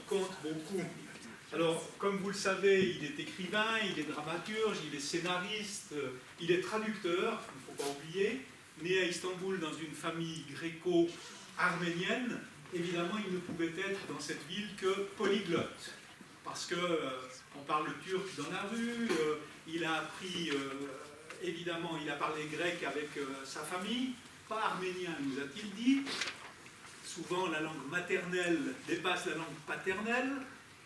compte beaucoup. Alors, comme vous le savez, il est écrivain, il est dramaturge, il est scénariste, il est traducteur, il ne faut pas oublier, né à Istanbul dans une famille gréco-arménienne. Évidemment, il ne pouvait être dans cette ville que polyglotte, parce qu'on parle turc dans la rue, il a appris, évidemment, il a parlé grec avec sa famille, pas arménien, nous a-t-il dit. Souvent, la langue maternelle dépasse la langue paternelle,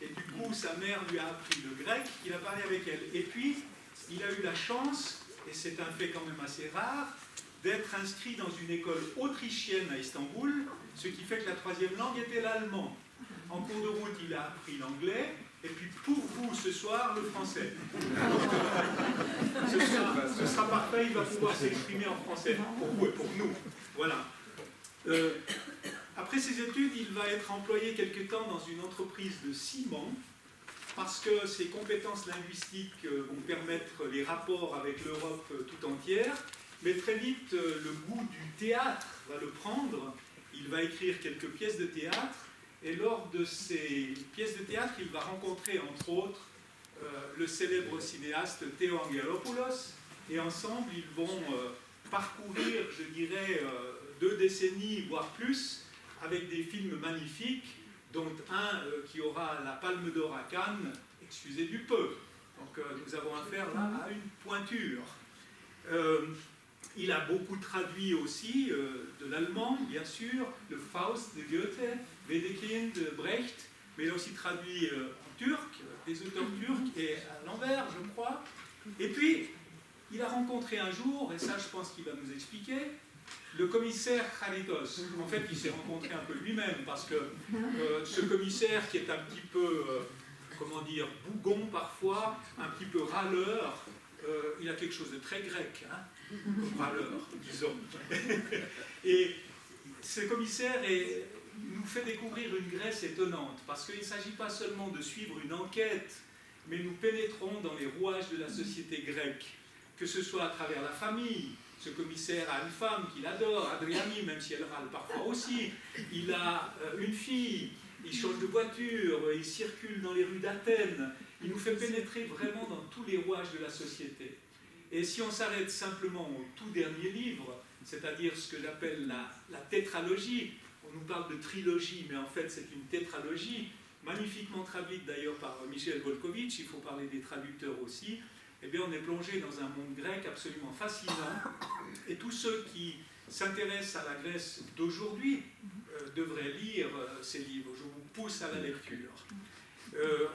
et du coup, sa mère lui a appris le grec, il a parlé avec elle. Et puis, il a eu la chance, et c'est un fait quand même assez rare, d'être inscrit dans une école autrichienne à Istanbul, ce qui fait que la troisième langue était l'allemand. En cours de route, il a appris l'anglais, et puis pour vous, ce soir, le français. Ce sera parfait, il va pouvoir s'exprimer en français, pour vous et pour nous. Voilà. Après ses études, il va être employé quelque temps dans une entreprise de ciment, parce que ses compétences linguistiques vont permettre les rapports avec l'Europe tout entière, mais très vite, le goût du théâtre va le prendre. Il va écrire quelques pièces de théâtre, et lors de ces pièces de théâtre, il va rencontrer, entre autres, le célèbre cinéaste Theo Angelopoulos, et ensemble, ils vont parcourir, je dirais, 2 décennies, voire plus, avec des films magnifiques, dont un qui aura la Palme d'Or à Cannes, excusez du peu. Donc nous avons affaire là à une pointure. Il a beaucoup traduit aussi de l'allemand, bien sûr, le Faust de Goethe, Wedekind de Brecht, mais il a aussi traduit en turc, des auteurs turcs, et à l'envers, je crois. Et puis, il a rencontré un jour, et ça je pense qu'il va nous expliquer, le commissaire Kharitos. En fait, il s'est rencontré un peu lui-même, parce que ce commissaire qui est un petit peu, comment dire, bougon parfois, un petit peu râleur, il a quelque chose de très grec, hein, comme râleur, disons. Et ce commissaire nous fait découvrir une Grèce étonnante, parce qu'il ne s'agit pas seulement de suivre une enquête, mais nous pénétrons dans les rouages de la société grecque, que ce soit à travers la famille. Ce commissaire a une femme qu'il adore, Adriani, même si elle râle parfois aussi. Il a une fille, il change de voiture, il circule dans les rues d'Athènes. Il nous fait pénétrer vraiment dans tous les rouages de la société. Et si on s'arrête simplement au tout dernier livre, c'est-à-dire ce que j'appelle la tétralogie, on nous parle de trilogie, mais en fait c'est une tétralogie, magnifiquement traduite d'ailleurs par Michel Volkovitch, il faut parler des traducteurs aussi. Eh bien, on est plongé dans un monde grec absolument fascinant, et tous ceux qui s'intéressent à la Grèce d'aujourd'hui devraient lire ces livres. Je vous pousse à la lecture.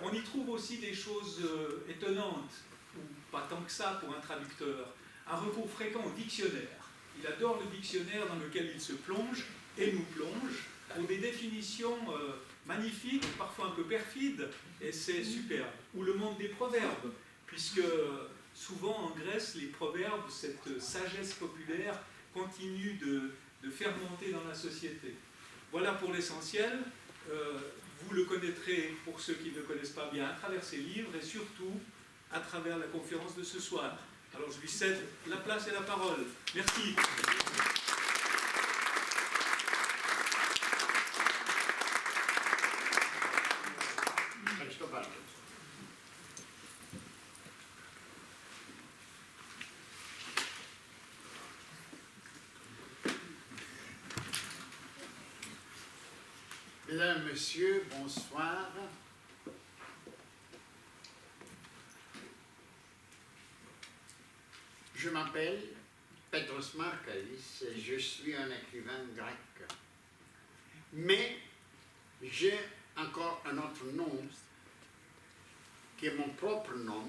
On y trouve aussi des choses étonnantes, ou pas tant que ça pour un traducteur. Un recours fréquent au dictionnaire. Il adore le dictionnaire dans lequel il se plonge, et nous plonge, pour des définitions magnifiques, parfois un peu perfides, et c'est superbe. Ou le monde des proverbes, puisque souvent en Grèce, les proverbes, cette sagesse populaire, continue de faire monter dans la société. Voilà pour l'essentiel. Vous le connaîtrez, pour ceux qui ne le connaissent pas bien, à travers ces livres, et surtout à travers la conférence de ce soir. Alors je lui cède la place et la parole. Merci. Mesdames, Messieurs, bonsoir. Je m'appelle Petros Markalis et je suis un écrivain grec. Mais j'ai encore un autre nom qui est mon propre nom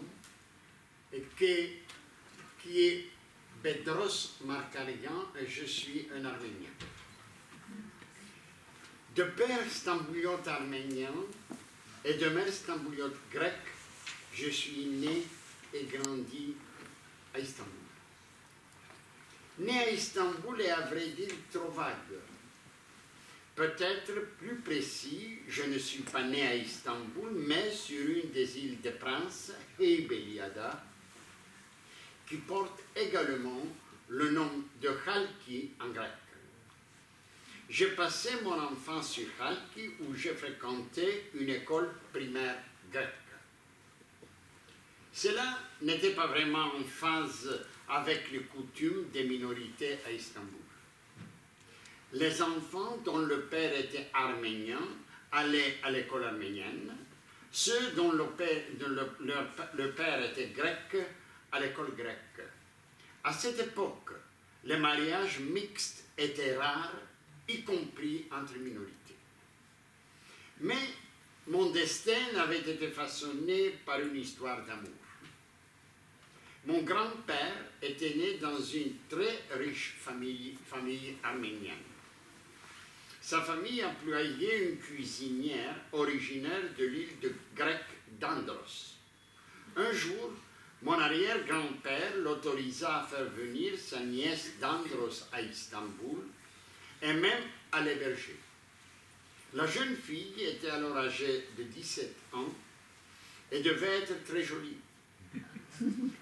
et qui est Bedros Markarian et je suis un Arménien. De père stambouliote arménien et de mère stambouliote grecque, je suis né et grandi à Istanbul. Né à Istanbul et à vrai dire trop vague. Peut-être plus précis, je ne suis pas né à Istanbul, mais sur une des îles des Princes, Heybeliada, qui porte également le nom de Chalki en grec. j'ai passé mon enfance sur Chalki où j'ai fréquenté une école primaire grecque. Cela n'était pas vraiment en phase avec les coutumes des minorités à Istanbul. Les enfants dont le père était arménien allaient à l'école arménienne, ceux dont le père était grec à l'école grecque. À cette époque, les mariages mixtes étaient rares, y compris entre minorités. Mais mon destin avait été façonné par une histoire d'amour. Mon grand-père était né dans une très riche famille arménienne. Sa famille employait une cuisinière originaire de l'île grecque d'Andros. Un jour, mon arrière-grand-père l'autorisa à faire venir sa nièce d'Andros à Istanbul et même à l'héberger. La jeune fille était alors âgée de 17 ans et devait être très jolie.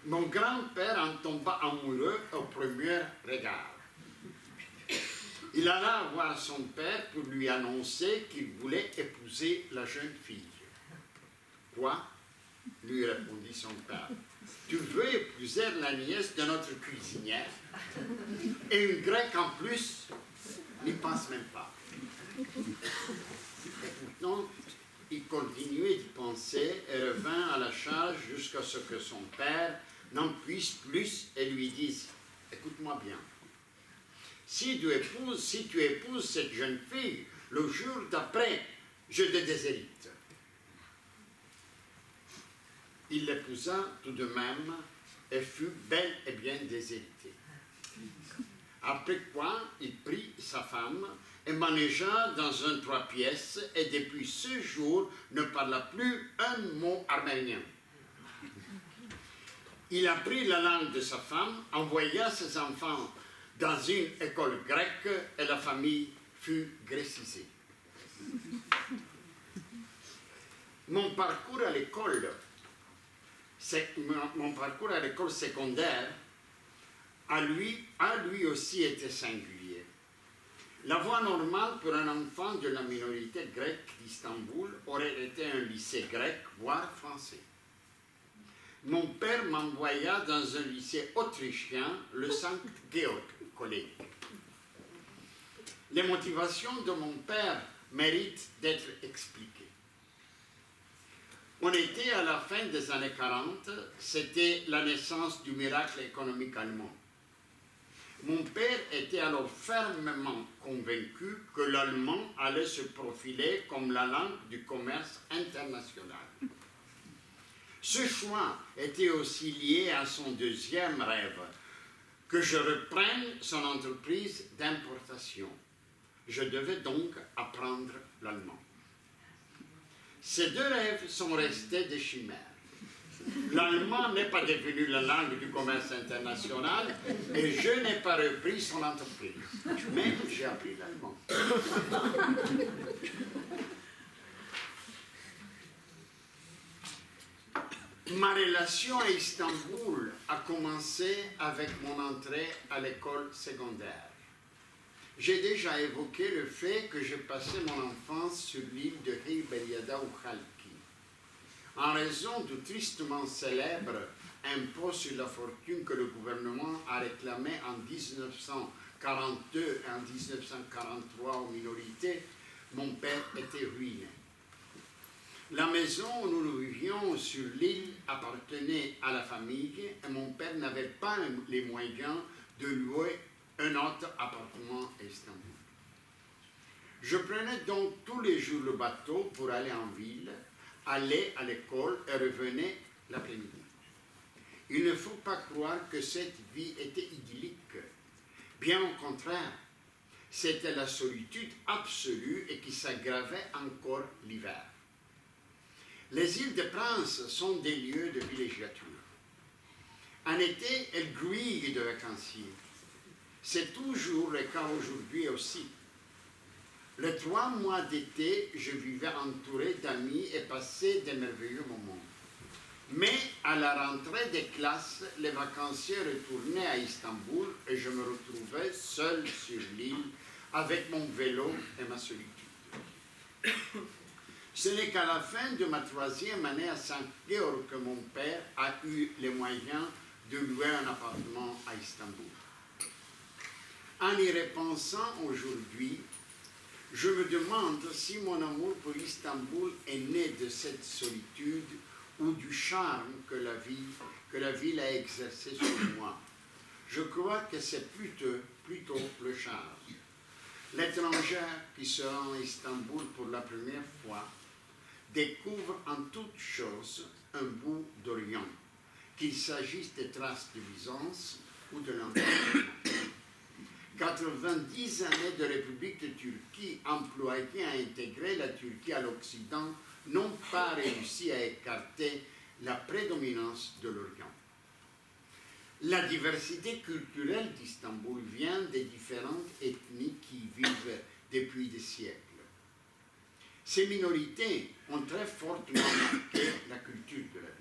Mon grand-père en tomba amoureux au premier regard. Il alla voir son père pour lui annoncer qu'il voulait épouser la jeune fille. « Quoi ?» lui répondit son père. « Tu veux épouser la nièce de notre cuisinière? Et une grecque en plus? N'y pense même pas. » Et pourtant, il continuait d'y penser et revint à la charge jusqu'à ce que son père n'en puisse plus et lui dise « Écoute-moi bien. Si tu épouses cette jeune fille, le jour d'après, je te déshérite. » Il l'épousa tout de même et fut bel et bien déshérité. Après quoi, il prit sa femme et manégea dans un 3 pièces et depuis ce jour ne parla plus un mot arménien. Il apprit la langue de sa femme, envoya ses enfants dans une école grecque et la famille fut grécisée. Mon parcours à l'école secondaire a lui aussi été singulier. La voie normale pour un enfant de la minorité grecque d'Istanbul aurait été un lycée grec, voire français. Mon père m'envoya dans un lycée autrichien, le Sankt-Georg College. Les motivations de mon père méritent d'être expliquées. On était à la fin des années 40, c'était la naissance du miracle économique allemand. Mon père était alors fermement convaincu que l'allemand allait se profiler comme la langue du commerce international. Ce choix était aussi lié à son deuxième rêve, que je reprenne son entreprise d'importation. Je devais donc apprendre l'allemand. Ces deux rêves sont restés des chimères. L'allemand n'est pas devenu la langue du commerce international et je n'ai pas repris son entreprise. Mais j'ai appris l'allemand. Ma relation à Istanbul a commencé avec mon entrée à l'école secondaire. J'ai déjà évoqué le fait que j'ai passé mon enfance sur l'île de Heybeliada ou Chalki. En raison du tristement célèbre impôt sur la fortune que le gouvernement a réclamé en 1942 et en 1943 aux minorités, mon père était ruiné. La maison où nous vivions sur l'île appartenait à la famille et mon père n'avait pas les moyens de louer un autre appartement à Istanbul. Je prenais donc tous les jours le bateau pour aller en ville, aller à l'école et revenais l'après-midi. Il ne faut pas croire que cette vie était idyllique. Bien au contraire, c'était la solitude absolue et qui s'aggravait encore l'hiver. Les îles de Prince sont des lieux de villégiature. En été, elles grouillent de vacanciers. C'est toujours le cas aujourd'hui aussi. Les 3 mois d'été, je vivais entouré d'amis et passais de merveilleux moments. Mais à la rentrée des classes, les vacanciers retournaient à Istanbul et je me retrouvais seul sur l'île avec mon vélo et ma solitude. Ce n'est qu'à la fin de ma 3e année à Saint-Georg que mon père a eu les moyens de louer un appartement à Istanbul. En y repensant aujourd'hui, je me demande si mon amour pour Istanbul est né de cette solitude ou du charme que la ville a exercé sur moi. Je crois que c'est plutôt le charme. L'étrangère qui se rend à Istanbul pour la première fois découvre en toute chose un bout d'Orient, qu'il s'agisse des traces de Byzance ou de l'Empire. 90 années de République de Turquie employées à intégrer la Turquie à l'Occident n'ont pas réussi à écarter la prédominance de l'Orient. La diversité culturelle d'Istanbul vient des différentes ethnies qui vivent depuis des siècles. Ces minorités ont très fortement marqué la culture de la ville.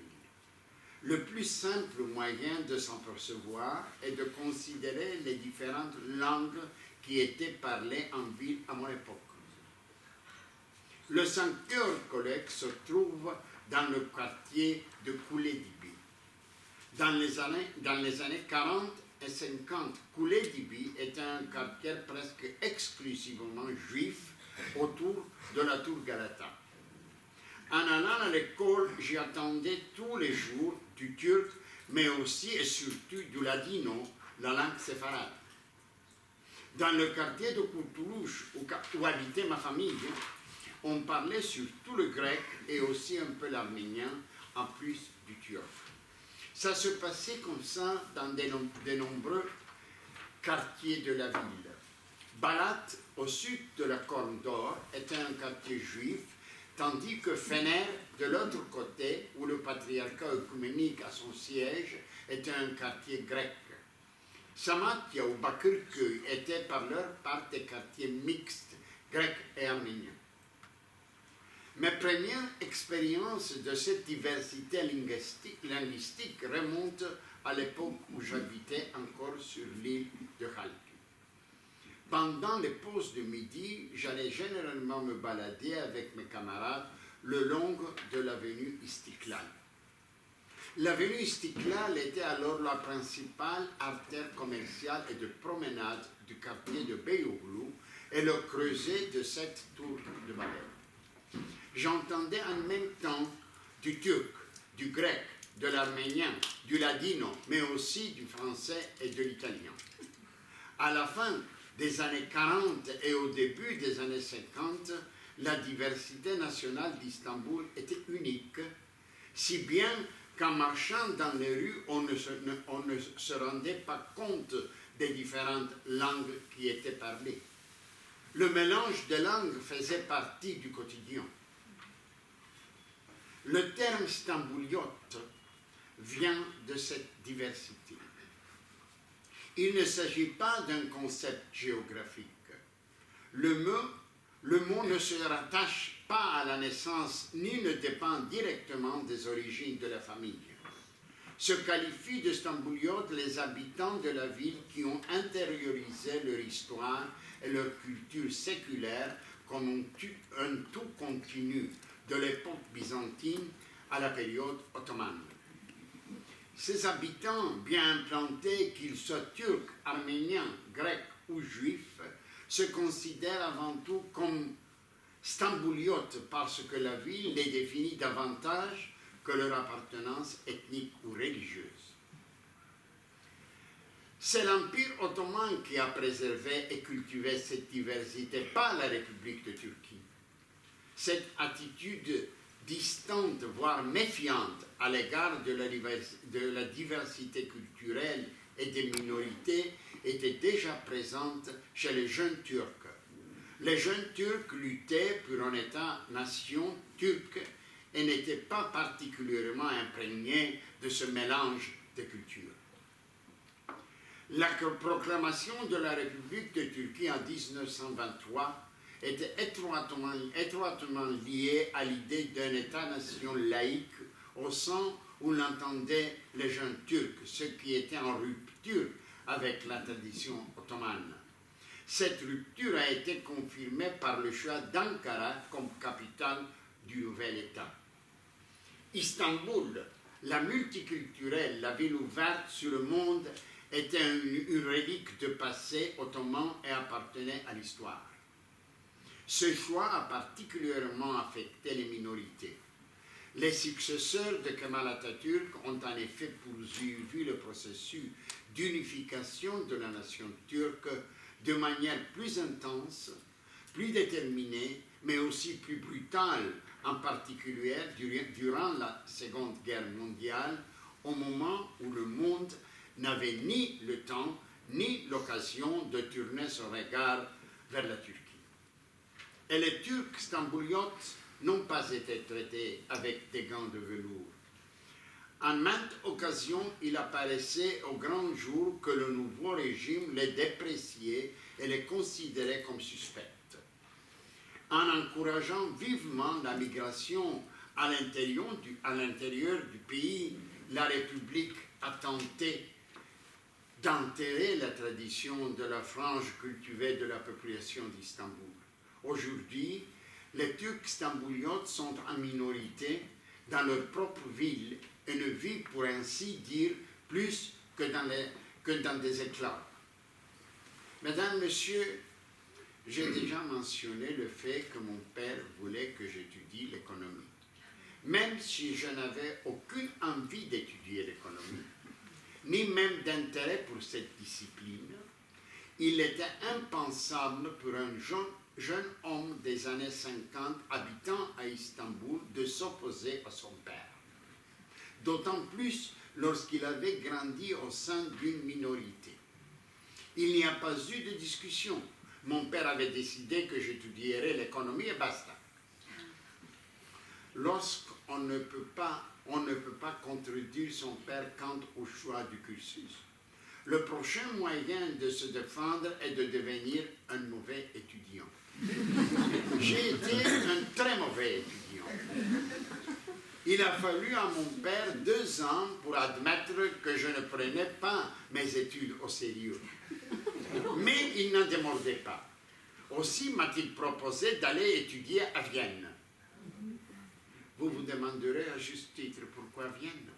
Le plus simple moyen de s'en percevoir est de considérer les différentes langues qui étaient parlées en ville à mon époque. Le Saint-Georg se trouve dans le quartier de Kuledibi. Dans les années 40 et 50, Kuledibi était un quartier presque exclusivement juif autour de la tour Galata. En allant à l'école, j'y attendais tous les jours du turc, mais aussi et surtout du ladino, la langue séfarade. Dans le quartier de Kurtuluş, où habitait ma famille, on parlait surtout le grec et aussi un peu l'arménien, en plus du turc. Ça se passait comme ça dans de nombreux quartiers de la ville. Balat, au sud de la Corne d'Or, était un quartier juif, tandis que Fener, de l'autre côté, où le patriarcat œcuménique a son siège, était un quartier grec. Samatya ou Bakırköy étaient par leur part des quartiers mixtes, grecs et arméniens. Mes premières expériences de cette diversité linguistique remontent à l'époque où j'habitais encore sur l'île de Khalki. Pendant les pauses de midi, j'allais généralement me balader avec mes camarades le long de l'avenue Istiklal. L'avenue Istiklal était alors la principale artère commerciale et de promenade du quartier de Beyoğlu et le creuset de cette tour de Babel. J'entendais en même temps du turc, du grec, de l'arménien, du ladino, mais aussi du français et de l'italien. À la fin des années 40 et au début des années 50, la diversité nationale d'Istanbul était unique, si bien qu'en marchant dans les rues, on ne se rendait pas compte des différentes langues qui étaient parlées. Le mélange de langues faisait partie du quotidien. Le terme stambouliote vient de cette diversité. Il ne s'agit pas d'un concept géographique. Le mot ne se rattache pas à la naissance ni ne dépend directement des origines de la famille. Se qualifient de stambouliotes les habitants de la ville qui ont intériorisé leur histoire et leur culture séculaire comme un tout continu de l'époque byzantine à la période ottomane. Ces habitants, bien implantés, qu'ils soient turcs, arméniens, grecs ou juifs, se considèrent avant tout comme stambouliotes parce que la ville les définit davantage que leur appartenance ethnique ou religieuse. C'est l'Empire ottoman qui a préservé et cultivé cette diversité, pas la République de Turquie. Cette attitude distante, voire méfiante à l'égard de la diversité culturelle et des minorités était déjà présente chez les jeunes Turcs. Les jeunes Turcs luttaient pour un État-nation turc et n'étaient pas particulièrement imprégnés de ce mélange de cultures. La proclamation de la République de Turquie en 1923 était étroitement liée à l'idée d'un État-nation laïque au sens où l'entendaient les jeunes Turcs, ce qui était en rupture avec la tradition ottomane. Cette rupture a été confirmée par le choix d'Ankara comme capitale du nouvel État. Istanbul, la multiculturelle, la ville ouverte sur le monde, était une relique de passé ottoman et appartenait à l'histoire. Ce choix a particulièrement affecté les minorités. Les successeurs de Kemal Atatürk ont en effet poursuivi le processus d'unification de la nation turque de manière plus intense, plus déterminée, mais aussi plus brutale, en particulier durant la Seconde Guerre mondiale, au moment où le monde n'avait ni le temps ni l'occasion de tourner son regard vers la Turquie. Et les Turcs stambouliotes n'ont pas été traités avec des gants de velours. En maintes occasions, il apparaissait au grand jour que le nouveau régime les dépréciait et les considérait comme suspectes. En encourageant vivement la migration à l'intérieur du pays, la République a tenté d'enterrer la tradition de la frange cultivée de la population d'Istanbul. Aujourd'hui, les Turcs stambouliotes sont en minorité dans leur propre ville et ne vivent pour ainsi dire plus que dans des éclats. Mesdames, Messieurs, j'ai déjà mentionné le fait que mon père voulait que j'étudie l'économie. Même si je n'avais aucune envie d'étudier l'économie, ni même d'intérêt pour cette discipline, il était impensable pour un jeune homme des années 50 habitant à Istanbul de s'opposer à son père. D'autant plus lorsqu'il avait grandi au sein d'une minorité. Il n'y a pas eu de discussion. Mon père avait décidé que j'étudierais l'économie et basta. Lorsqu'on ne peut pas contredire son père quant au choix du cursus, le prochain moyen de se défendre est de devenir un mauvais étudiant. J'ai été un très mauvais étudiant. Il a fallu à mon père 2 ans pour admettre que je ne prenais pas mes études au sérieux. Mais il n'en démordait pas. Aussi m'a-t-il proposé d'aller étudier à Vienne. Vous vous demanderez à juste titre pourquoi Vienne.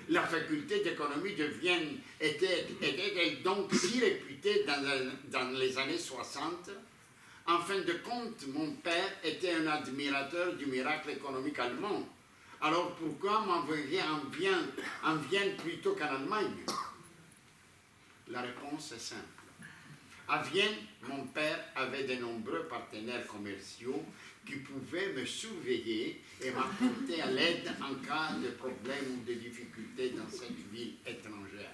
La faculté d'économie de Vienne était-elle donc si réputée dans les années 60? En fin de compte, mon père était un admirateur du miracle économique allemand. Alors pourquoi m'envoyer en Vienne plutôt qu'en Allemagne? La réponse est simple. À Vienne, mon père avait de nombreux partenaires commerciaux qui pouvaient me surveiller et m'apporter à l'aide en cas de problème ou de difficulté dans cette ville étrangère.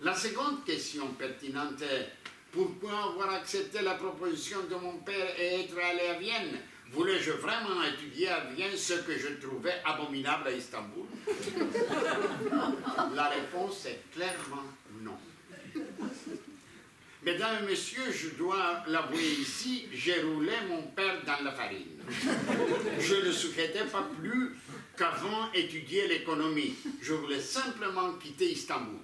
La seconde question pertinente est: pourquoi avoir accepté la proposition de mon père et être allé à Vienne? Voulais-je vraiment étudier à Vienne ce que je trouvais abominable à Istanbul? La réponse est clairement non. Mesdames et messieurs, je dois l'avouer ici, j'ai roulé mon père dans la farine. Je ne souhaitais pas plus qu'avant étudier l'économie. Je voulais simplement quitter Istanbul.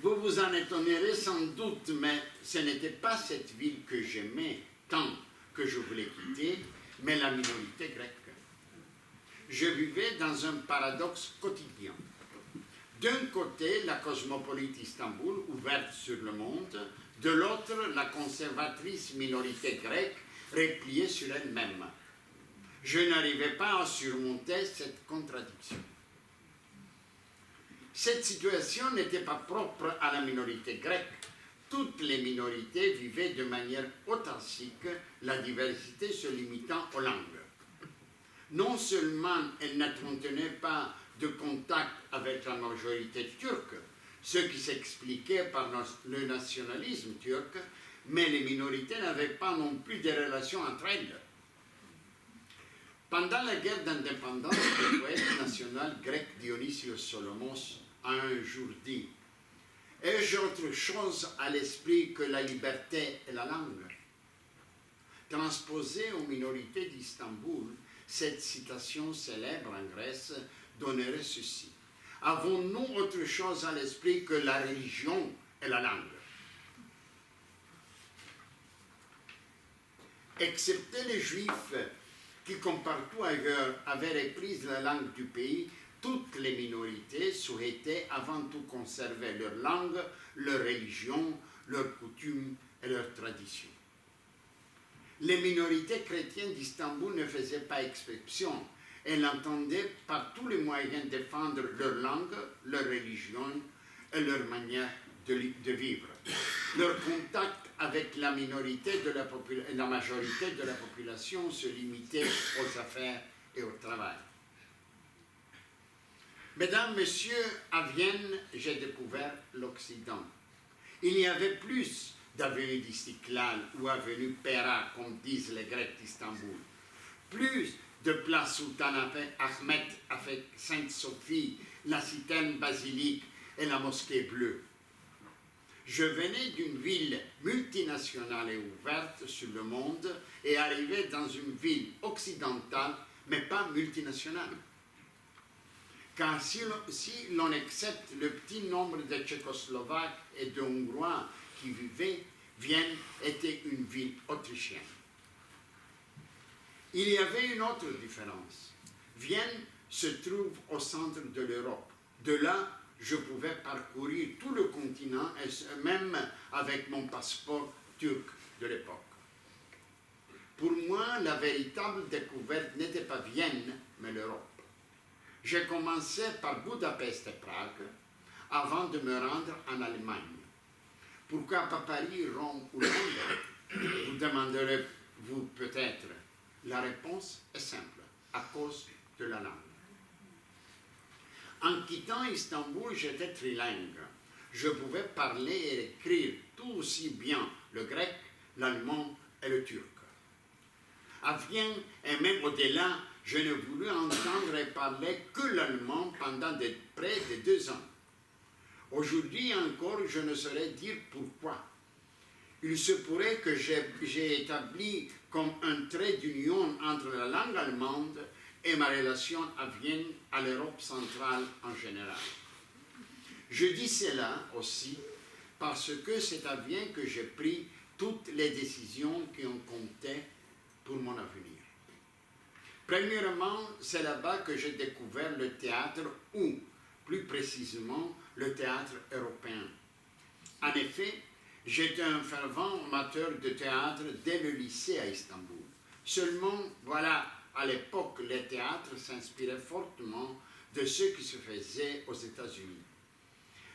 Vous vous en étonnerez sans doute, mais ce n'était pas cette ville que j'aimais tant que je voulais quitter, mais la minorité grecque. Je vivais dans un paradoxe quotidien. D'un côté, la cosmopolite Istanbul, ouverte sur le monde, de l'autre, la conservatrice minorité grecque, repliée sur elle-même. Je n'arrivais pas à surmonter cette contradiction. Cette situation n'était pas propre à la minorité grecque. Toutes les minorités vivaient de manière authentique, la diversité se limitant aux langues. Non seulement elles n'entretenaient pas de contact avec la majorité turque, ce qui s'expliquait par le nationalisme turc, mais les minorités n'avaient pas non plus de relations entre elles. Pendant la guerre d'indépendance, le poète national grec Dionysios Solomos a un jour dit: « Ai-je autre chose à l'esprit que la liberté et la langue ?» Transposée aux minorités d'Istanbul, cette citation célèbre en Grèce donnerait ceci: avons-nous autre chose à l'esprit que la religion et la langue? Excepté les Juifs qui, comme partout ailleurs, avaient repris la langue du pays, toutes les minorités souhaitaient avant tout conserver leur langue, leur religion, leurs coutumes et leurs traditions. Les minorités chrétiennes d'Istanbul ne faisaient pas exception. Elles entendaient par tous les moyens défendre leur langue, leur religion et leur manière de vivre. Leur contact avec la minorité de la majorité de la population se limitait aux affaires et au travail. Mesdames, Messieurs, à Vienne, j'ai découvert l'Occident. Il y avait plus d'avenue d'Istiklal ou avenue Pera, comme disent les Grecs d'Istanbul. Plus de place Sultan Ahmed avec Sainte-Sophie, la citerne basilique et la mosquée bleue. Je venais d'une ville multinationale et ouverte sur le monde et arrivais dans une ville occidentale, mais pas multinationale. Car si l'on accepte le petit nombre de Tchécoslovaques et de Hongrois qui vivaient, Vienne était une ville autrichienne. Il y avait une autre différence. Vienne se trouve au centre de l'Europe. De là, je pouvais parcourir tout le continent, et même avec mon passeport turc de l'époque. Pour moi, la véritable découverte n'était pas Vienne, mais l'Europe. J'ai commencé par Budapest et Prague, avant de me rendre en Allemagne. Pourquoi pas Paris, Rome ou Londres? Vous demanderez-vous peut-être. La réponse est simple, à cause de la langue. En quittant Istanbul, j'étais trilingue. Je pouvais parler et écrire tout aussi bien le grec, l'allemand et le turc. À Vienne, et même au-delà, je ne voulus entendre et parler que l'allemand pendant près de 2 ans. Aujourd'hui encore, je ne saurais dire pourquoi. Il se pourrait que j'ai établi comme un trait d'union entre la langue allemande et ma relation à Vienne, à l'Europe centrale en général. Je dis cela aussi parce que c'est à Vienne que j'ai pris toutes les décisions qui ont compté pour mon avenir. Premièrement, c'est là-bas que j'ai découvert le théâtre ou, plus précisément, le théâtre européen. En effet, j'étais un fervent amateur de théâtre dès le lycée à Istanbul. Seulement, voilà, à l'époque, le théâtre s'inspirait fortement de ce qui se faisait aux États-Unis.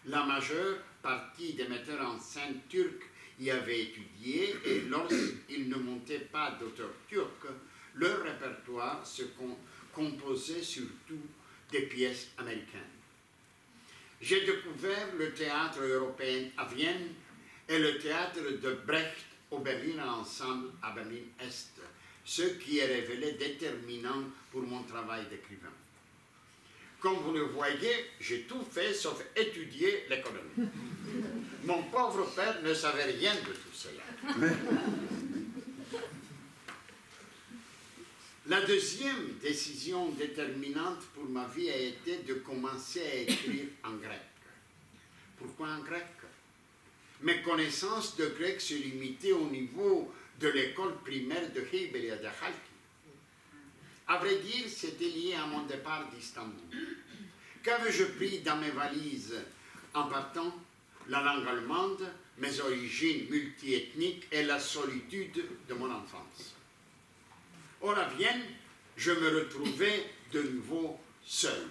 La majeure partie des metteurs en scène turcs y avaient étudié et lorsqu'ils ne montaient pas d'auteurs turcs, leur répertoire se composait surtout des pièces américaines. J'ai découvert le théâtre européen à Vienne et le théâtre de Brecht au Berliner Ensemble à Berlin-Est, ce qui est révélé déterminant pour mon travail d'écrivain. Comme vous le voyez, j'ai tout fait sauf étudier l'économie. Mon pauvre père ne savait rien de tout cela. La deuxième décision déterminante pour ma vie a été de commencer à écrire en grec. Pourquoi en grec? Mes connaissances de grec se limitaient au niveau de l'école primaire de Heybeliada de Halki. À vrai dire, c'était lié à mon départ d'Istanbul. Qu'avais-je pris dans mes valises en partant? La langue allemande, mes origines multiethniques et la solitude de mon enfance. Or, à Vienne, je me retrouvais de nouveau seul.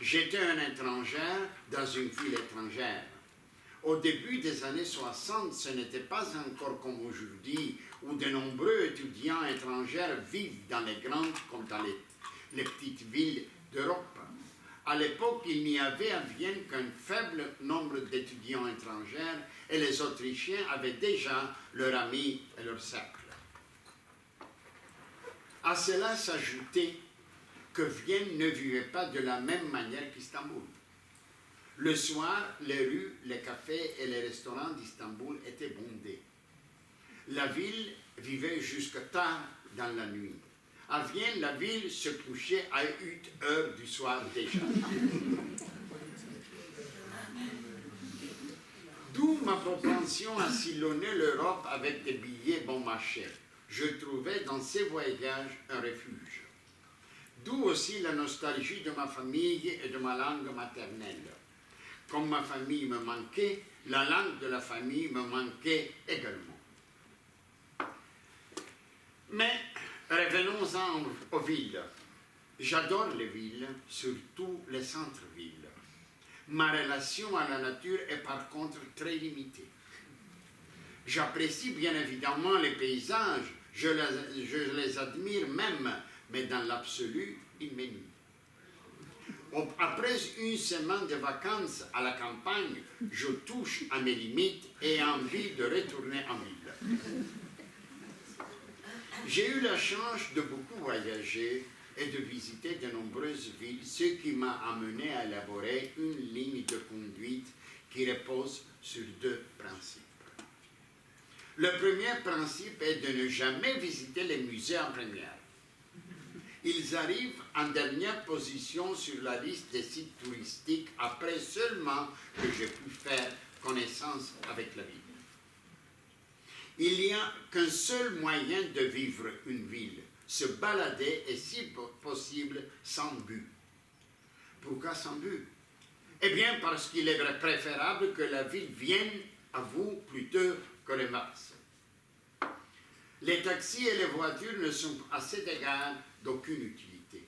J'étais un étranger dans une ville étrangère. Au début des années 60, ce n'était pas encore comme aujourd'hui, où de nombreux étudiants étrangers vivent dans les grandes comme dans les petites villes d'Europe. À l'époque, il n'y avait à Vienne qu'un faible nombre d'étudiants étrangers et les Autrichiens avaient déjà leurs amis et leur cercle. À cela s'ajoutait que Vienne ne vivait pas de la même manière qu'Istanbul. Le soir, les rues, les cafés et les restaurants d'Istanbul étaient bondés. La ville vivait jusque tard dans la nuit. À Vienne, la ville se couchait à 8 heures du soir déjà. D'où ma propension à sillonner l'Europe avec des billets bon marché. Je trouvais dans ces voyages un refuge. D'où aussi la nostalgie de ma famille et de ma langue maternelle. Comme ma famille me manquait, la langue de la famille me manquait également. Mais revenons-en aux villes. J'adore les villes, surtout les centres-villes. Ma relation à la nature est par contre très limitée. J'apprécie bien évidemment les paysages, je les admire même, mais dans l'absolu, ils m'ennuient. Après une semaine de vacances à la campagne, je touche à mes limites et ai envie de retourner en ville. J'ai eu la chance de beaucoup voyager et de visiter de nombreuses villes, ce qui m'a amené à élaborer une ligne de conduite qui repose sur 2 principes. Le premier principe est de ne jamais visiter les musées en première. Ils arrivent en dernière position sur la liste des sites touristiques après seulement que j'ai pu faire connaissance avec la ville. Il n'y a qu'un seul moyen de vivre une ville, se balader et si possible sans but. Pourquoi sans but? Eh bien parce qu'il est préférable que la ville vienne à vous plutôt que les masses. Les taxis et les voitures ne sont à cet égard d'aucune utilité.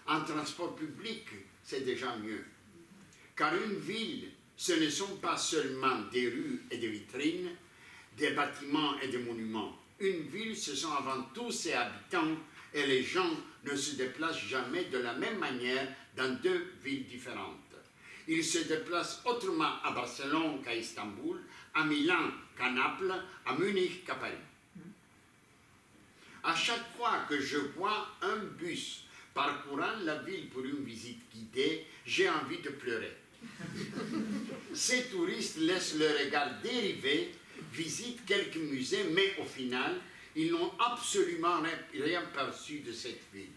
En transport public, c'est déjà mieux. Car une ville, ce ne sont pas seulement des rues et des vitrines, des bâtiments et des monuments. Une ville, ce sont avant tout ses habitants et les gens ne se déplacent jamais de la même manière dans 2 villes différentes. Ils se déplacent autrement à Barcelone qu'à Istanbul, à Milan qu'à Naples, à Munich qu'à Paris. À chaque fois que je vois un bus parcourant la ville pour une visite guidée, j'ai envie de pleurer. Ces touristes laissent le regard dériver, visitent quelques musées, mais au final, ils n'ont absolument rien perçu de cette ville.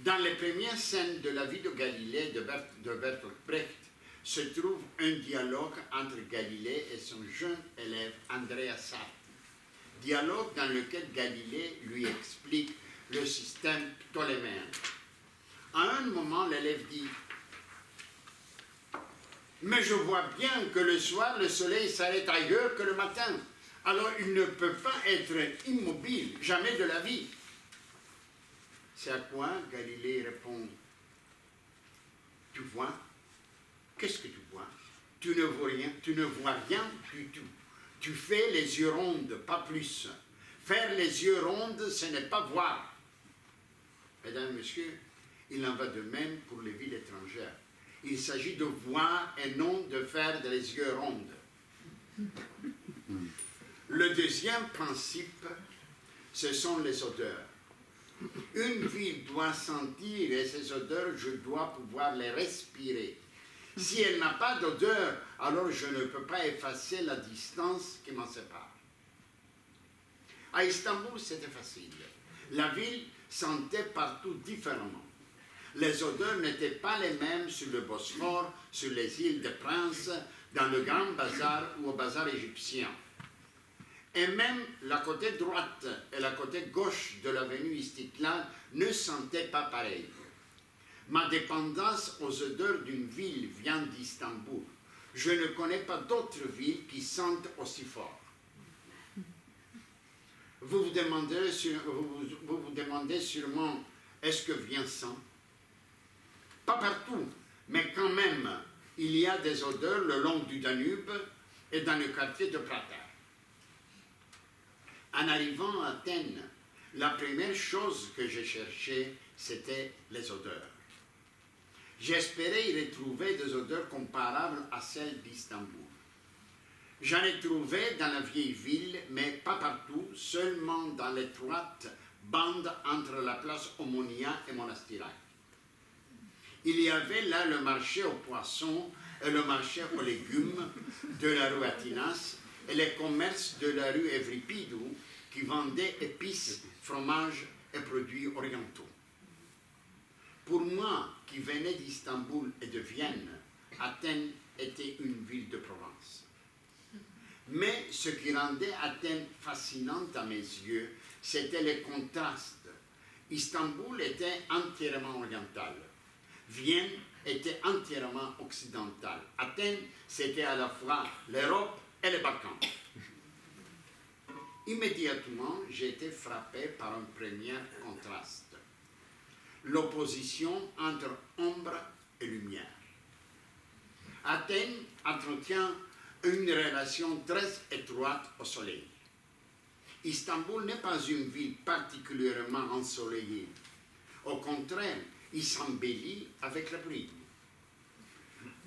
Dans les premières scènes de la vie de Galilée de Bertolt Brecht se trouve un dialogue entre Galilée et son jeune élève Andrea Sarti. Dialogue dans lequel Galilée lui explique le système ptoléméen. À un moment, l'élève dit « Mais je vois bien que le soir, le soleil s'arrête ailleurs que le matin. Alors il ne peut pas être immobile, jamais de la vie. » C'est à quoi Galilée répond « Tu vois? Qu'est-ce que tu vois? Tu ne vois rien du tout. Tu fais les yeux rondes, pas plus. Faire les yeux rondes, ce n'est pas voir. » Mesdames et messieurs, il en va de même pour les villes étrangères. Il s'agit de voir et non de faire des yeux rondes. Le deuxième principe, ce sont les odeurs. Une ville doit sentir et ces odeurs, je dois pouvoir les respirer. Si elle n'a pas d'odeur, alors je ne peux pas effacer la distance qui m'en sépare. À Istanbul, c'était facile. La ville sentait partout différemment. Les odeurs n'étaient pas les mêmes sur le Bosphore, sur les îles des Princes, dans le Grand Bazar ou au Bazar égyptien. Et même la côté droite et la côté gauche de l'avenue Istiklal ne sentaient pas pareil. Ma dépendance aux odeurs d'une ville vient d'Istanbul. Je ne connais pas d'autres villes qui sentent aussi fort. Vous vous demandez sûrement, est-ce que Vienne sent? Pas partout, mais quand même, il y a des odeurs le long du Danube et dans le quartier de Prater. En arrivant à Athènes, la première chose que j'ai cherchée, c'était les odeurs. J'espérais y retrouver des odeurs comparables à celles d'Istanbul. J'en ai trouvé dans la vieille ville, mais pas partout, seulement dans l'étroite bande entre la place Omonia et Monastiraï. Il y avait là le marché aux poissons et le marché aux légumes de la rue Atinas et les commerces de la rue Evripidou qui vendaient épices, fromages et produits orientaux. Pour moi, qui venais d'Istanbul et de Vienne, Athènes était une ville de Provence. Mais ce qui rendait Athènes fascinante à mes yeux, c'était les contrastes. Istanbul était entièrement oriental. Vienne était entièrement occidentale. Athènes, c'était à la fois l'Europe et les Balkans. Immédiatement, j'ai été frappé par un premier contraste. L'opposition entre ombre et lumière. Athènes entretient une relation très étroite au soleil. Istanbul n'est pas une ville particulièrement ensoleillée. Au contraire, il s'embellit avec la pluie.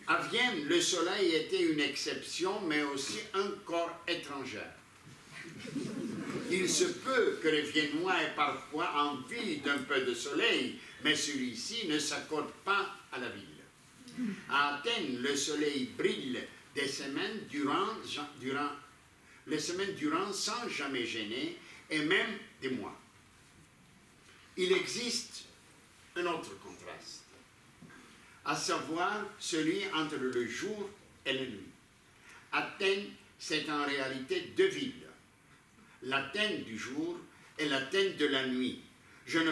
À Vienne, le soleil était une exception, mais aussi un corps étranger. Il se peut que les Viennois aient parfois envie d'un peu de soleil, mais celui-ci ne s'accorde pas à la ville. À Athènes, le soleil brille des semaines durant sans jamais gêner, et même des mois. Il existe un autre contraste, à savoir celui entre le jour et la nuit. Athènes, c'est en réalité deux villes, l'Athènes du jour et l'Athènes de la nuit. Je ne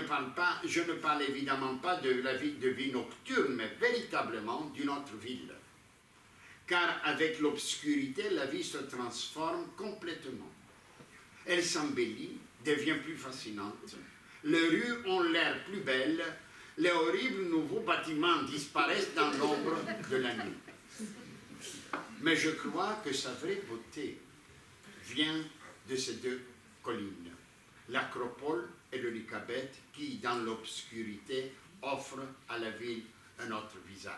parle évidemment pas de la vie nocturne, mais véritablement d'une autre ville. Car avec l'obscurité, la vie se transforme complètement. Elle s'embellit, devient plus fascinante. Les rues ont l'air plus belles, les horribles nouveaux bâtiments disparaissent dans l'ombre de la nuit. Mais je crois que sa vraie beauté vient de ces deux collines, l'Acropole et le Lycabette, qui, dans l'obscurité, offrent à la ville un autre visage.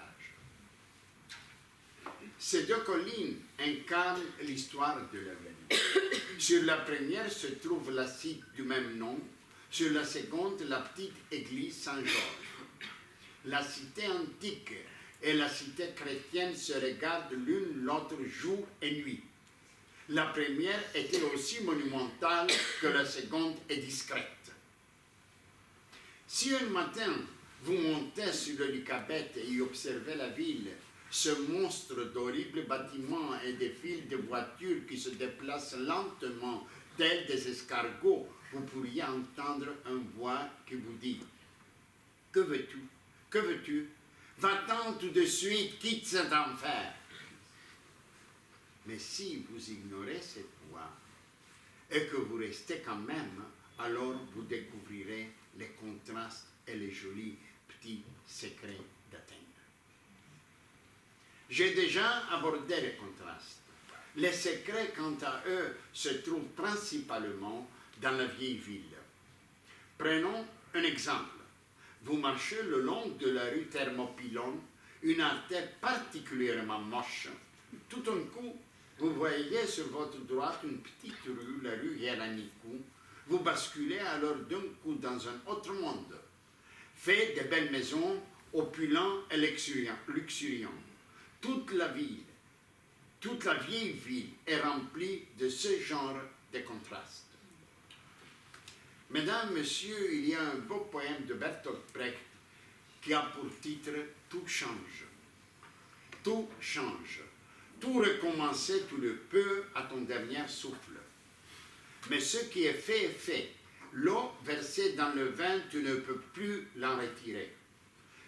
Ces deux collines incarnent l'histoire de la ville. Sur la première se trouve la cité du même nom, sur la seconde, la petite église Saint-Georges. La cité antique et la cité chrétienne se regardent l'une l'autre jour et nuit. La première était aussi monumentale que la seconde est discrète. Si un matin, vous montez sur le Lycabette et y observez la ville, ce monstre d'horribles bâtiments et des files de voitures qui se déplacent lentement, tels des escargots, vous pourriez entendre une voix qui vous dit « Que veux-tu? Que veux-tu? Va-t'en tout de suite, quitte cet enfer !» Mais si vous ignorez cette voix et que vous restez quand même, alors vous découvrirez les contrastes et les jolis petits secrets d'Athènes. J'ai déjà abordé les contrastes. Les secrets, quant à eux, se trouvent principalement dans la vieille ville. Prenons un exemple. Vous marchez le long de la rue Thermopylone, une artère particulièrement moche. Tout d'un coup, vous voyez sur votre droite une petite rue, la rue Hieranikou. Vous basculez alors d'un coup dans un autre monde, fait de belles maisons, opulents et luxuriants. Toute la vieille ville est remplie de ce genre de contrastes. Mesdames, Messieurs, il y a un beau poème de Bertolt Brecht qui a pour titre « Tout change ». Tout change. Tout recommencer, tu le peux à ton dernier souffle. Mais ce qui est fait. L'eau versée dans le vin, tu ne peux plus l'en retirer.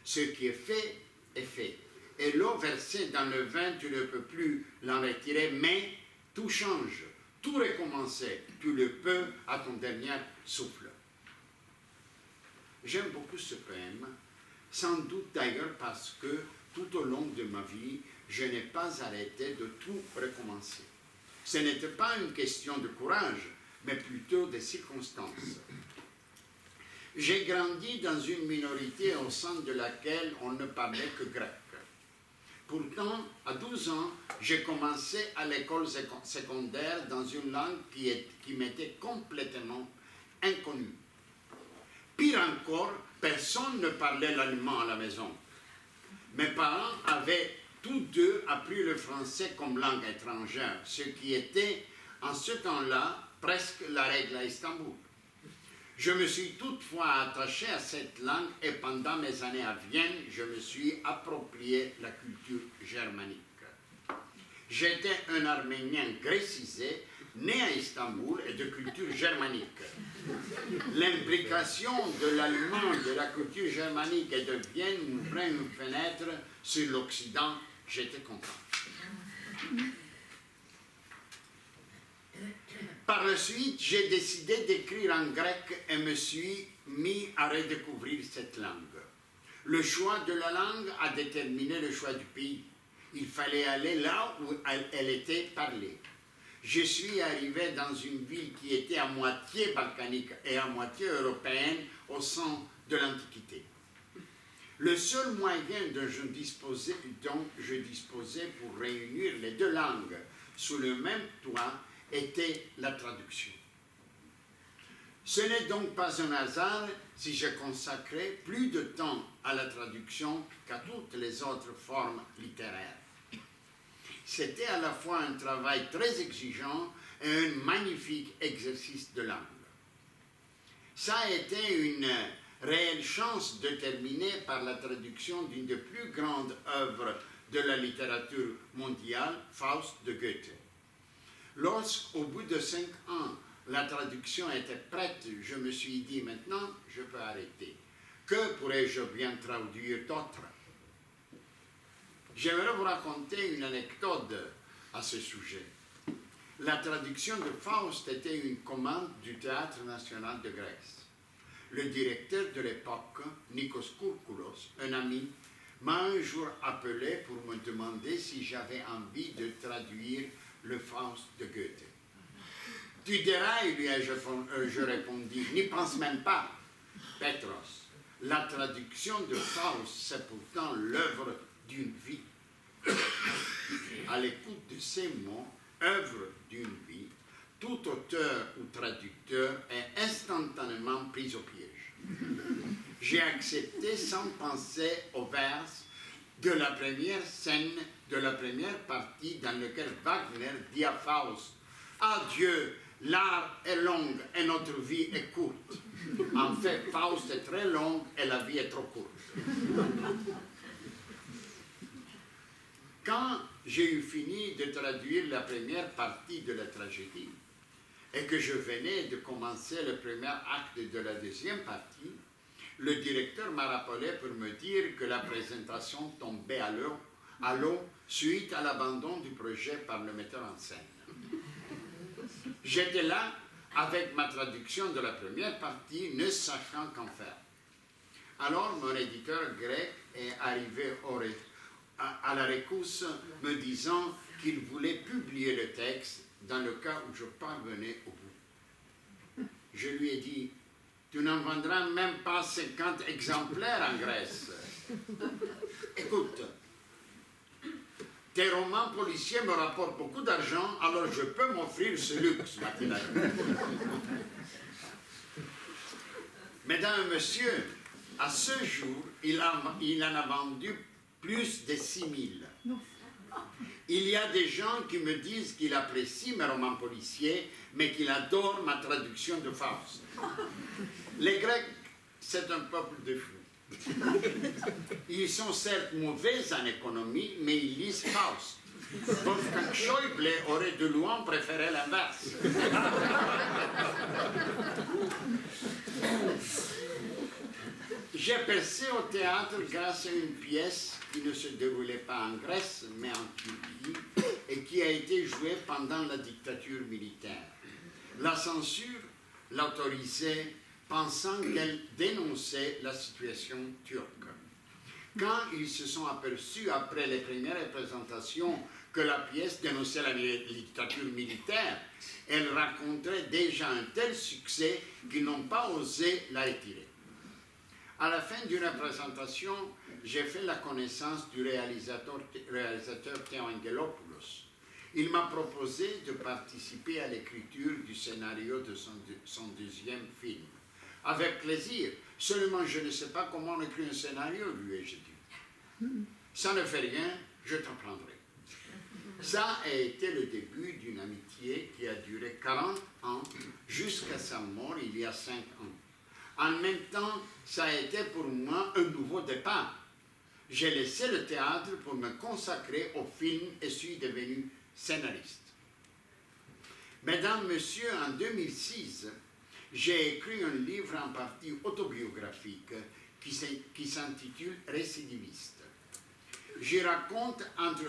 Ce qui est fait est fait. Et l'eau versée dans le vin, tu ne peux plus l'en retirer, mais tout change. Tout recommencer, tu le peux à ton dernier souffle. J'aime beaucoup ce poème, sans doute d'ailleurs parce que tout au long de ma vie, je n'ai pas arrêté de tout recommencer. Ce n'était pas une question de courage, mais plutôt de circonstances. J'ai grandi dans une minorité au sein de laquelle on ne parlait que grec. Pourtant, à 12 ans, j'ai commencé à l'école secondaire dans une langue qui m'était complètement inconnue. Pire encore, personne ne parlait l'allemand à la maison. Mes parents avaient tous deux appris le français comme langue étrangère, ce qui était, en ce temps-là, presque la règle à Istanbul. Je me suis toutefois attaché à cette langue et pendant mes années à Vienne, je me suis approprié la culture germanique. J'étais un Arménien grécisé, né à Istanbul et de culture germanique. L'implication de l'allemand de la culture germanique et de Vienne m'ouvrait une fenêtre sur l'Occident. J'étais content. Par la suite, j'ai décidé d'écrire en grec et me suis mis à redécouvrir cette langue. Le choix de la langue a déterminé le choix du pays. Il fallait aller là où elle était parlée. Je suis arrivé dans une ville qui était à moitié balkanique et à moitié européenne au sein de l'Antiquité. Le seul moyen dont je disposais pour réunir les deux langues sous le même toit était la traduction. Ce n'est donc pas un hasard si je consacrais plus de temps à la traduction qu'à toutes les autres formes littéraires. C'était à la fois un travail très exigeant et un magnifique exercice de langue. Ça a été une réelle chance déterminée par la traduction d'une des plus grandes œuvres de la littérature mondiale, Faust de Goethe. Lorsqu'au bout de 5 ans, la traduction était prête, je me suis dit, maintenant, je peux arrêter. Que pourrais-je bien traduire d'autre? J'aimerais vous raconter une anecdote à ce sujet. La traduction de Faust était une commande du Théâtre national de Grèce. Le directeur de l'époque, Nikos Kourkoulos, un ami, m'a un jour appelé pour me demander si j'avais envie de traduire le Faust de Goethe. Tu dérailles, lui ai-je répondu, n'y pense même pas. Petros, la traduction de Faust, c'est pourtant l'œuvre d'une vie. À l'écoute de ces mots, œuvre d'une vie, tout auteur ou traducteur est instantanément pris au piège. J'ai accepté sans penser aux vers de la première scène, de la première partie dans laquelle Wagner dit à Faust « Adieu, l'art est long et notre vie est courte. » En fait, Faust est très long et la vie est trop courte. Quand j'ai eu fini de traduire la première partie de la tragédie et que je venais de commencer le premier acte de la deuxième partie, le directeur m'a rappelé pour me dire que la présentation tombait à l'eau suite à l'abandon du projet par le metteur en scène. J'étais là avec ma traduction de la première partie, ne sachant qu'en faire. Alors mon éditeur grec est arrivé à la rescousse, me disant qu'il voulait publier le texte dans le cas où je parvenais au bout. Je lui ai dit, tu n'en vendras même pas 50 exemplaires en Grèce. Écoute, tes romans policiers me rapportent beaucoup d'argent, alors je peux m'offrir ce luxe, m'a-t-il dit. Mesdames et messieurs, à ce jour, il en a vendu plus de 6000. Il y a des gens qui me disent qu'il apprécie mes romans policiers, mais qu'il adore ma traduction de Faust. Les Grecs, c'est un peuple de fous. Ils sont certes mauvais en économie, mais ils lisent Faust. Wolfgang Schäuble aurait de loin préféré l'inverse. J'ai percé au théâtre grâce à une pièce qui ne se déroulait pas en Grèce, mais en Turquie, et qui a été jouée pendant la dictature militaire. La censure l'autorisait, pensant qu'elle dénonçait la situation turque. Quand ils se sont aperçus, après les premières représentations, que la pièce dénonçait la dictature militaire, elle rencontrait déjà un tel succès qu'ils n'ont pas osé la retirer. À la fin d'une représentation, j'ai fait la connaissance du réalisateur Theo Angelopoulos. Il m'a proposé de participer à l'écriture du scénario de son deuxième film. Avec plaisir, seulement je ne sais pas comment on écrit un scénario, lui ai-je dit. Ça ne fait rien, je t'apprendrai. Ça a été le début d'une amitié qui a duré 40 ans jusqu'à sa mort il y a 5 ans. En même temps, ça a été pour moi un nouveau départ. J'ai laissé le théâtre pour me consacrer au film et suis devenu scénariste. Mesdames, Messieurs, en 2006, j'ai écrit un livre en partie autobiographique qui s'intitule « Récidiviste ». J'y raconte, entre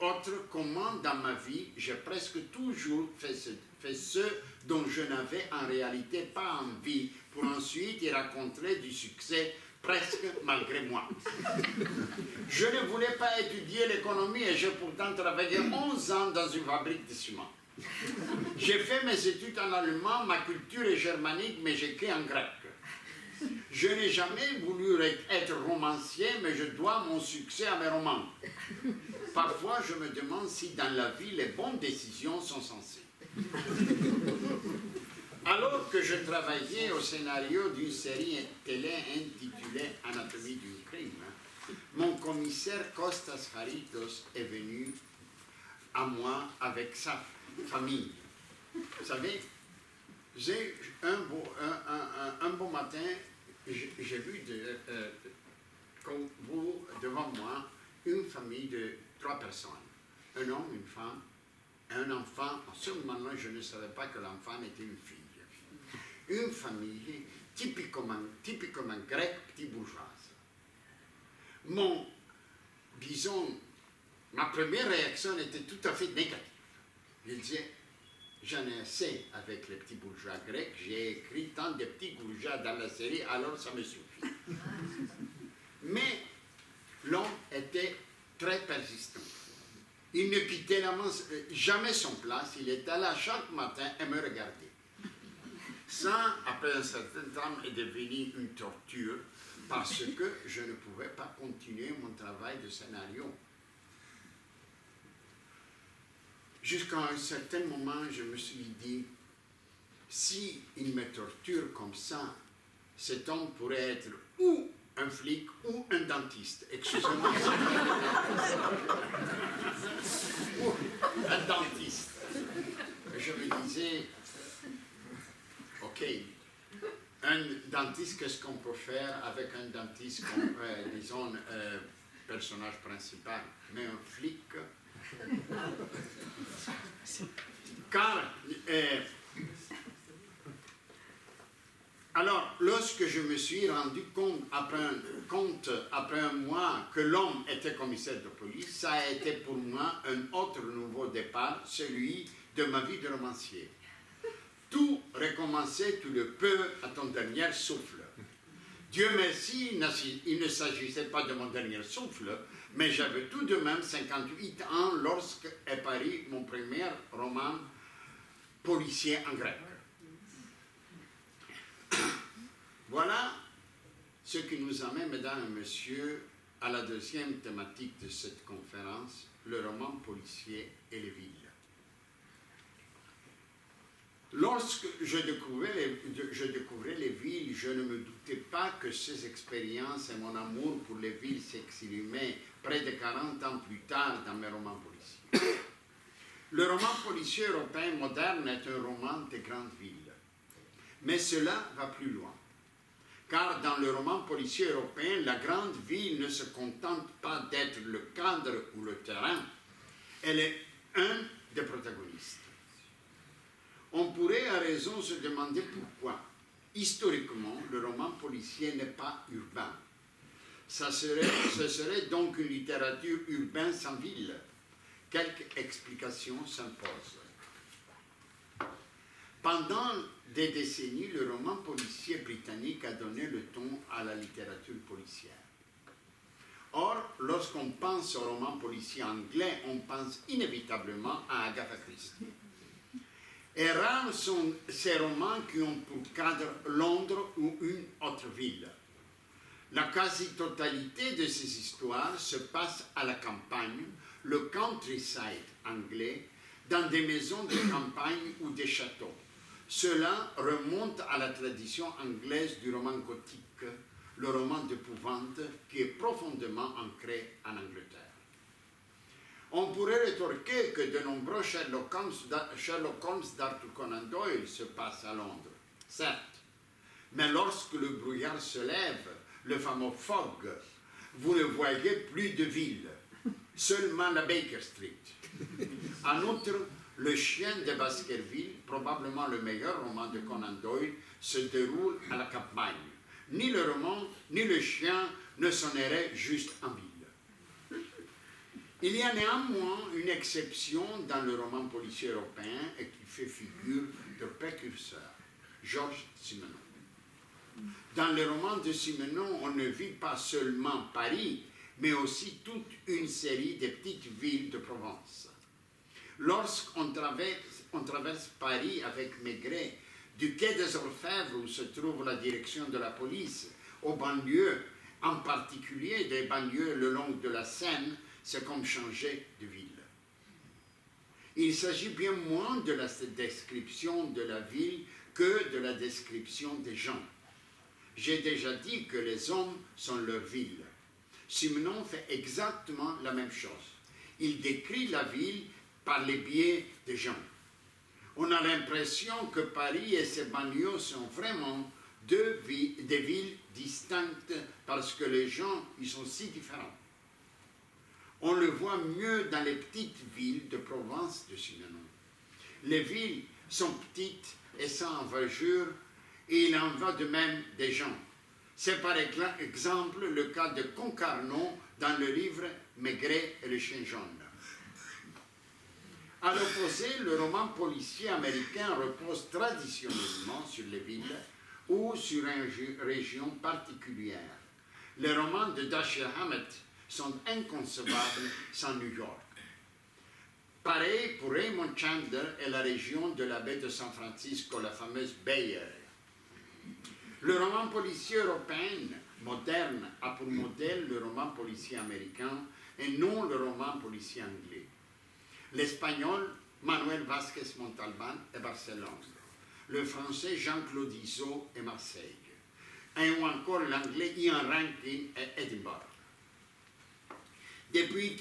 autres, comment dans ma vie, j'ai presque toujours fait ce dont je n'avais en réalité pas envie, pour ensuite y raconter du succès presque malgré moi. Je ne voulais pas étudier l'économie et j'ai pourtant travaillé 11 ans dans une fabrique de ciment. J'ai fait mes études en allemand, ma culture est germanique, mais j'écris en grec. Je n'ai jamais voulu être romancier, mais je dois mon succès à mes romans. Parfois, je me demande si dans la vie, les bonnes décisions sont censées. Alors que je travaillais au scénario d'une série télé intitulée Anatomie du crime, mon commissaire Kostas Haritos est venu à moi avec sa famille. Vous savez, un beau matin, j'ai vu comme vous, devant moi, une famille de 3 personnes. Un homme, une femme, un enfant. En ce moment-là, je ne savais pas que l'enfant était une fille. Une famille typiquement grecque, petit bourgeoise. Ma première réaction était tout à fait négative. Je disais, j'en ai assez avec les petits bourgeois grecs, j'ai écrit tant de petits bourgeois dans la série, alors ça me suffit. Mais l'homme était très persistant. Il ne quittait jamais son place, il était là chaque matin et me regardait. Ça, après un certain temps, est devenu une torture parce que je ne pouvais pas continuer mon travail de scénario. Jusqu'à un certain moment, je me suis dit, si il me torture comme ça, cet homme pourrait être ou un flic ou un dentiste. Excusez-moi. Ou un dentiste. Je me disais, ok, un dentiste, qu'est-ce qu'on peut faire avec un dentiste comme, disons, personnage principal, mais un flic. Car, alors, lorsque je me suis rendu compte après un mois que l'homme était commissaire de police, ça a été pour moi un autre nouveau départ, celui de ma vie de romancier. Tout recommencer tout le peu à ton dernier souffle. Dieu merci, il ne s'agissait pas de mon dernier souffle, mais j'avais tout de même 58 ans lorsque est paru mon premier roman policier en grec. Voilà ce qui nous amène, mesdames et messieurs, à la deuxième thématique de cette conférence, le roman policier et les villes. Lorsque je découvrais les villes, je ne me doutais pas que ces expériences et mon amour pour les villes s'exprimaient près de 40 ans plus tard dans mes romans policiers. Le roman policier européen moderne est un roman des grandes villes. Mais cela va plus loin. Car dans le roman policier européen, la grande ville ne se contente pas d'être le cadre ou le terrain, elle est un des protagonistes. On pourrait à raison se demander pourquoi. Historiquement, le roman policier n'est pas urbain. Ce serait donc une littérature urbaine sans ville. Quelques explications s'imposent. Pendant des décennies, le roman policier britannique a donné le ton à la littérature policière. Or, lorsqu'on pense au roman policier anglais, on pense inévitablement à Agatha Christie. Et rares sont ces romans qui ont pour cadre Londres ou une autre ville. La quasi-totalité de ces histoires se passe à la campagne, le countryside anglais, dans des maisons de campagne ou des châteaux. Cela remonte à la tradition anglaise du roman gothique, le roman d'épouvante qui est profondément ancré en Angleterre. On pourrait rétorquer que de nombreux Sherlock Holmes d'Arthur Conan Doyle se passent à Londres, certes, Mais lorsque le brouillard se lève, le fameux fog, vous ne voyez plus de ville, seulement la Baker Street. En outre, Le Chien de Baskerville, probablement le meilleur roman de Conan Doyle, se déroule à la campagne. Ni le roman, ni le chien ne sonneraient juste en ville. Il y a néanmoins une exception dans le roman policier européen et qui fait figure de précurseur, Georges Simenon. Dans le roman de Simenon, on ne vit pas seulement Paris, mais aussi toute une série de petites villes de Provence. Lorsqu'on traverse Paris avec Maigret, du quai des Orfèvres où se trouve la direction de la police, aux banlieues, en particulier des banlieues le long de la Seine, c'est comme changer de ville. Il s'agit bien moins de la description de la ville que de la description des gens. J'ai déjà dit que les hommes sont leur ville. Simenon fait exactement la même chose. Il décrit la ville par les biais des gens. On a l'impression que Paris et ses banlieues sont vraiment des villes distinctes parce que les gens y sont si différents. On le voit mieux dans les petites villes de Provence de Simenon. Les villes sont petites et sans envergure, et il en va de même des gens. C'est par exemple le cas de Concarneau dans le livre Maigret et le chien jaune. À l'opposé, le roman policier américain repose traditionnellement sur les villes ou sur une région particulière. Les romans de Dashiell Hammett sont inconcevables sans New York. Pareil pour Raymond Chandler et la région de la baie de San Francisco, la fameuse Bay Area. Le roman policier européen moderne a pour modèle le roman policier américain et non le roman policier anglais. L'espagnol, Manuel Vázquez Montalbán et Barcelone. Le français, Jean-Claude Izzo et Marseille. Ou encore l'anglais, Ian Rankin et Edinburgh. Depuis